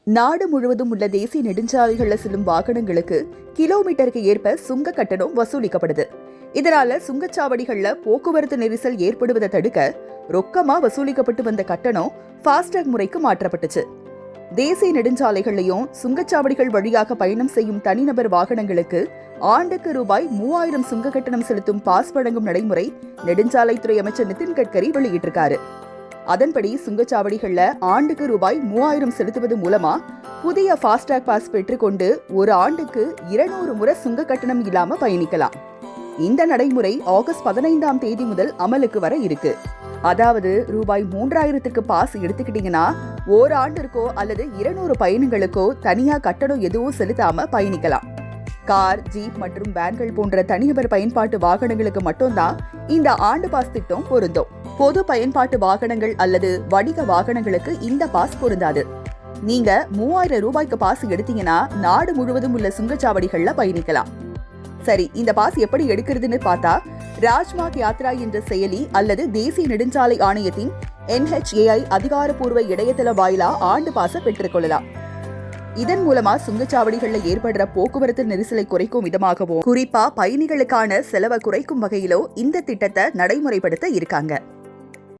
நாடு முழுவதும் உள்ள தேசிய நெடுஞ்சாலைகளில் செல்லும் வாகனங்களுக்கு கிலோமீட்டருக்கு ஏற்ப சுங்க கட்டணம் வசூலிக்கப்படுது. இதனால சுங்கச்சாவடிகள்ல போக்குவரத்து நெரிசல் ஏற்படுவதை தடுக்க ரொக்கமா வசூலிக்கப்பட்டு வந்த கட்டணம் ஃபாஸ்டாக் முறைக்கு மாற்றப்பட்டுச்சு. தேசிய நெடுஞ்சாலைகளையும் சுங்கச்சாவடிகள் வழியாக பயணம் செய்யும் தனிநபர் வாகனங்களுக்கு ஆண்டுக்கு ரூபாய் 3000 சுங்க கட்டணம் செலுத்தும் பாஸ் வழங்கும் நடைமுறை நெடுஞ்சாலைத்துறை அமைச்சர் நிதின் கட்கரி வெளியிட்டிருக்காரு. அதன்படி சுங்கச்சாவடிகள்ல ஆண்டுக்கு ரூபாய் 3000 செலுத்துவது மூலமா புதிய ஃபாஸ்டாக் பாஸ் பெற்றுக்கொண்டு ஒரு ஆண்டுக்கு 200 முறை சுங்க கட்டணம் இல்லாம பயணிக்கலாம். இந்த நடைமுறை ஆகஸ்ட் 15ஆம் தேதி முதல் அமலுக்கு வர இருக்கு. அதாவது ரூபாய் 3000க்கு பாஸ் எடுத்துக்கிட்டீங்கன்னா ஓராண்டிற்கோ அல்லது 200 பயணங்களுக்கோ தனியா கட்டணம் எதுவும் செலுத்தாம பயணிக்கலாம். கார், ஜீப் மற்றும் வேன்கள் போன்ற தனிநபர் பயன்பாட்டு வாகனங்களுக்கு மட்டும்தான் இந்த ஆண்டு பாஸ் திட்டம் பொருந்தும். பொது பயன்பாட்டு வாகனங்கள் அல்லது வணிக வாகனங்களுக்கு இந்த பாஸ் பொருந்தாது. நீங்க 3000 ரூபாய்க்கு பாஸ் எடுத்தீங்கன்னா நாடு முழுவதும் உள்ள சுங்கச்சாவடிகள்ல பயணிக்கலாம். சரி, இந்த பாஸ் எப்படி எடுக்கிறதுன்னு பார்த்தா ராஜ்மார்க் யாத்ரா என்ற செயலி அல்லது தேசிய நெடுஞ்சாலை ஆணையத்தின் NHAI அதிகாரப்பூர்வ இணையதள வாயிலா ஆண்டு பாஸை பெற்றுக்கொள்ளலாம். இதன் மூலமா சுங்கச்சாவடிகள்ல ஏற்படுற போக்குவரத்து நெரிசலை குறைக்கும் விதமாகவும் குறிப்பா பயணிகளுக்கான செலவை குறைக்கும் வகையிலோ இந்த திட்டத்தை நடைமுறைப்படுத்த இருக்காங்க.